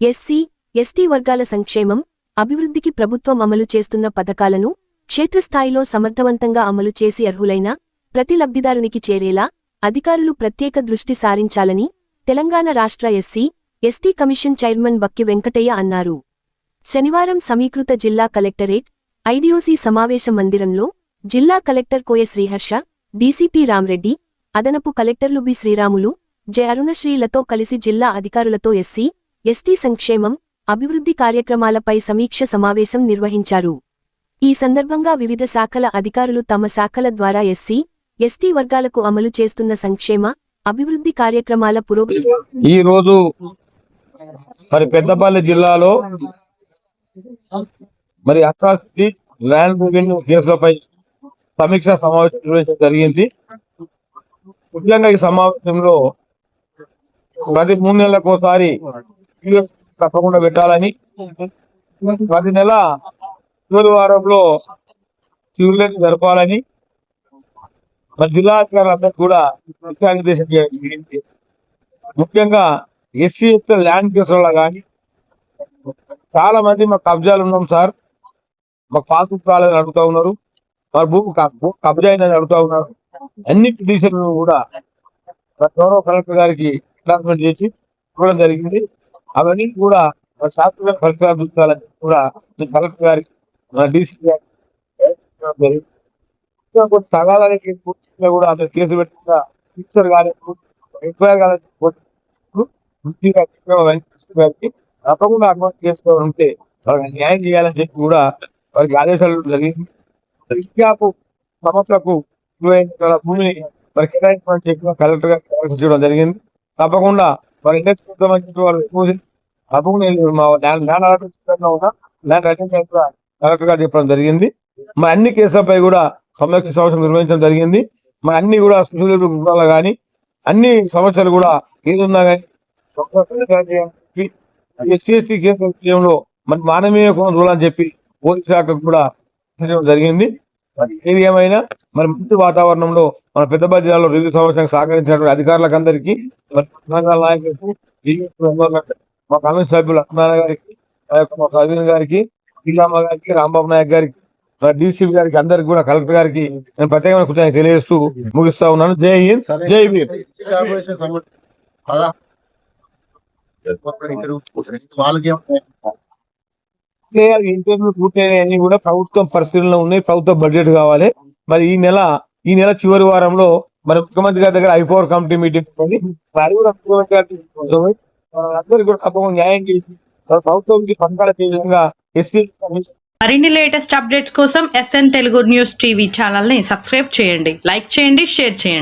SC, ST వర్గాల సంక్షేమం, అభివృద్ధికి ప్రభుత్వం అమలు చేస్తున్న పథకాలను క్షేత్రస్థాయిలో సమర్థవంతంగా అమలు చేసి అర్హులైన ప్రతి లబ్ధిదారునికి చేరేలా అధికారులు ప్రత్యేక దృష్టి సారించాలని తెలంగాణ రాష్ట్ర ఎస్సీ, ఎస్టీ కమిషన్ చైర్మన్ బక్కి వెంకటయ్య అన్నారు. శనివారం సమీకృత జిల్లా కలెక్టరేట్, ఐడిఓసీ సమావేశ మందిరంలో జిల్లా కలెక్టర్ కోయ శ్రీహర్ష, డీసీపీ రామ్రెడ్డి, అదనపు కలెక్టర్లు బి శ్రీరాములు, జె అరుణశ్రీలతో కలిసి జిల్లా అధికారులతో ఎస్సీ, ఎస్టీ సంక్షేమం, అభివృద్ధి కార్యక్రమాలపై సమీక్ష సమావేశం నిర్వహించారు. ఈ సందర్భంగా వివిధ శాఖల అధికారులు తమ శాఖల ద్వారా ఎస్సీ, ఎస్టీ వర్గాలకు అమలు చేస్తున్న సంక్షేమ, అభివృద్ధి కార్యక్రమాల పురోగతి. ఈ రోజు మరి పెద్దపల్లి జిల్లాలో మరి అట్రాసిటీ ల్యాండ్ రెవెన్యూ కేసులపై సమీక్ష సమావేశం నిర్వహించడం జరిగింది. ముఖ్యంగా ఈ సమావేశంలో ప్రతి 3 నెలలకోసారి తప్పకుండా పెట్టాలని, ప్రతి నెల చివరి వారంలో సివిల్ జరపాలని మరి జిల్లా అధికారులందరూ కూడా దిశానిర్దేశం జరిగింది. ముఖ్యంగా ఎస్సీ ఎస్టీ ల్యాండ్ కేసులలో కానీ చాలా మంది మాకు కబ్జాలు ఉన్నాం సార్, మాకు పాస్బుక్ రాలేదని అడుగుతా ఉన్నారు, మరి భూమి కబ్జా అయిందని అడుగుతా ఉన్నారు. అన్ని పిటిషన్లు కూడా గౌరవ కలెక్టర్ గారికి అనాన్స్మెంట్ చేసి ఇవ్వడం జరిగింది. అవన్నీ కూడా శాస్త్రీయ పరిష్కారం చూడాలని కూడా కలెక్టర్ గారికి డీసీ గారికి తగాదానికి కూడా అతను కేసు పెట్టిన పిక్చర్ కానీ ఎంక్వైరీ గారికి తప్పకుండా అకౌంట్ చేసుకోవాలి ఉంటే వాళ్ళకి న్యాయం చేయాలని చెప్పి కూడా వారికి ఆదేశాలు జరిగింది. విద్యాపు సంస్థలకు 20 ఎకరాల భూమిని మరి కేటాయించమని చెప్పి కలెక్టర్ గారికి ఆదేశించడం జరిగింది. తప్పకుండా వారి ఇండస్ట్రీ చూద్దామని చెప్పి వాళ్ళు తప్పకుండా మా ల్యాండ్ కలెక్టర్ గారు చెప్పడం జరిగింది. మరి అన్ని కేసులపై కూడా సమీక్ష సమావేశం నిర్వహించడం జరిగింది. మరి అన్ని కూడా సోషల్ కానీ అన్ని సమస్యలు కూడా ఏదున్నా కానీ ఎస్సీ ఎస్టీ కేసు విషయంలో మరి మానవీయ కోణం చూడాలని చెప్పి పోలీస్ శాఖకు కూడా జరిగింది. ఏది ఏమైనా మరి మంచి వాతావరణంలో మన పెద్దపల్లి జిల్లాలో రివ్యూ సమావేశానికి సహకరించినటువంటి అధికారులకు అందరికీ, మరి నాయకులకు, మా కమిషన్ సభ్యులు లక్ష్మణ గారికి, మా ప్రవీణ్ గారికి, శ్రీరామ గారికి, రాంబాబు నాయక్ గారికి, డీసీపీ గారికి, అందరికి కూడా కలెక్టర్ గారికి నేను ప్రత్యేకమైన కృతజ్ఞతలు తెలియజేస్తూ ముగిస్తా ఉన్నాను. జై హింద్, జై భీమ్. ఇంటర్వ్యూ పూర్తయినవి కూడా ప్రభుత్వం పరిశీలనలో ఉన్నాయి, ప్రభుత్వ బడ్జెట్ కావాలి. మరి ఈ నెల చివరి వారంలో మరి ముఖ్యమంత్రి గారి దగ్గర ఐపవర్ కమిటీ మీటింగ్ ఉంది. అందరికీ కూడా తప్పకుండా న్యాయం చేసి ప్రభుత్వంకి పథకాల విధంగా ఎస్సీ. మరిన్ని లేటెస్ట్ అప్డేట్స్ కోసం SN Telugu news TV channel ని సబ్స్క్రైబ్ చేయండి, లైక్ చేయండి, షేర్ చేయండి.